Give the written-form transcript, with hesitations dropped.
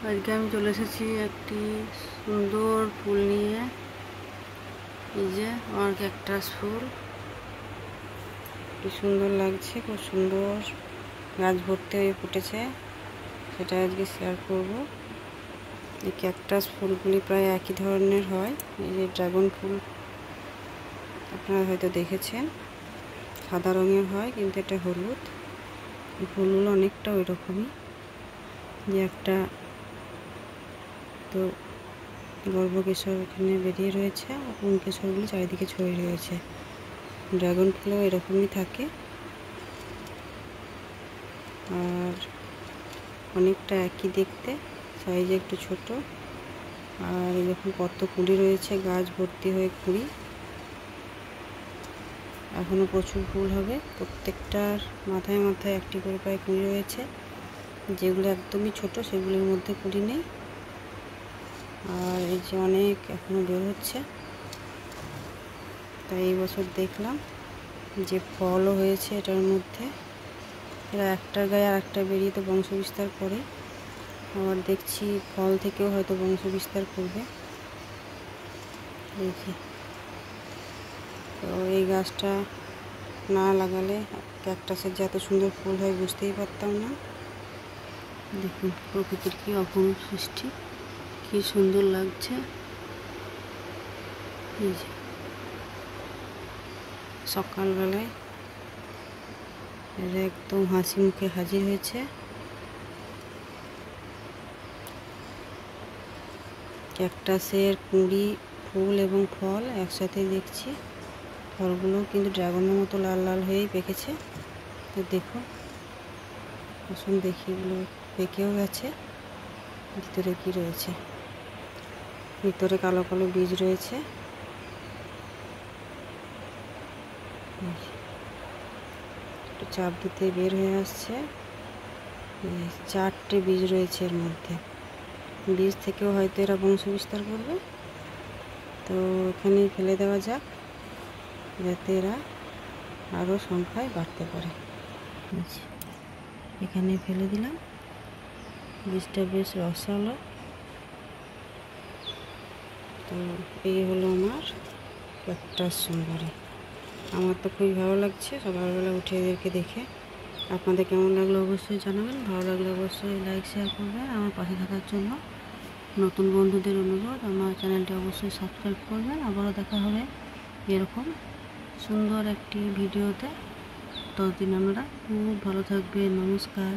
আজকে আমি চলে এসেছি একটি সুন্দর ফুল নিয়ে। এই যে আমার ক্যাকটাস ফুল, কি সুন্দর লাগছে, খুব সুন্দর গাছ ভর্তি হয়ে ফুটেছে, সেটা আজকে শেয়ার করব। এই ক্যাকটাস ফুলগুলি প্রায় একই ধরনের হয়। এই যে ড্রাগন ফুল আপনারা হয়তো দেখেছেন, সাদা রঙের হয়, কিন্তু এটা হলুদ। ফুলগুলো অনেকটা ওই রকমই, যে একটা তো গর্ভকেশর এখানে বেরিয়ে রয়েছে, পুংকেশরগুলো চারিদিকে ছড়িয়ে রয়েছে। ড্রাগন ফুলও এরকমই থাকে, আর অনেকটা একই দেখতে, সাইজে একটু ছোট। আর এরকম কত কুঁড়ি রয়েছে, গাছ ভর্তি হয়ে কুঁড়ি, এখনও প্রচুর ফুল হবে। প্রত্যেকটার মাথায় মাথায় একটি করে প্রায় কুঁড়ি রয়েছে। যেগুলো একদমই ছোট সেগুলির মধ্যে কুঁড়ি নেই। আর এই যে অনেক এখনও বের হচ্ছে। তাই এই বছর দেখলাম যে ফলও হয়েছে এটার মধ্যে। এরা একটার গায়ে আর একটা বেরিয়ে তো বংশ বিস্তার করে, আবার দেখছি ফল থেকেও হয়তো বংশ বিস্তার করবে। দেখি তো এই গাছটা না লাগালে ক্যাকটাসের যে এত সুন্দর ফুল হয় বুঝতেই পারতাম না। দেখুন প্রকৃতির কি অপরূপ সৃষ্টি, কি সুন্দর লাগছে। এই যে সকালবেলায় এরা একদম হাসি মুখে হাজির হয়েছে। ক্যাকটাসের কুঁড়ি, ফুল এবং ফল একসাথে দেখছি। ফলগুলো কিন্তু ড্রাগনের মতো লাল লাল হয়েই পেকেছে। তো দেখুন, আসুন দেখি, এগুলো পেকেও গেছে। ভিতরে কি রয়েছে, ভিতরে কালো কালো বীজ রয়েছে। একটু চাপ দিতে বের হয়ে আসছে। 4টে বীজ রয়েছে এর মধ্যে। বীজ থেকেও হয়তো এরা বংশ বিস্তার করবে। তো এখানেই ফেলে দেওয়া যাক, যাতে এরা আরও সংখ্যায় বাড়তে পারে। এখানে ফেলে দিলাম, বীজটা বেশ রসালো। তো এই হলো আমার ক্যাকটাস সুন্দরী। আমার তো খুবই ভালো লাগছে সকালবেলা উঠে এদেরকে দেখে। আপনাদের কেমন লাগলো অবশ্যই জানাবেন। ভালো লাগলে অবশ্যই লাইক শেয়ার করবেন। আমার পাশে থাকার জন্য নতুন বন্ধুদের অনুরোধ, আমার চ্যানেলটি অবশ্যই সাবস্ক্রাইব করবেন। আবারও দেখা হবে এরকম সুন্দর একটি ভিডিওতে। ততদিন আপনারা খুব ভালো থাকবেন। নমস্কার।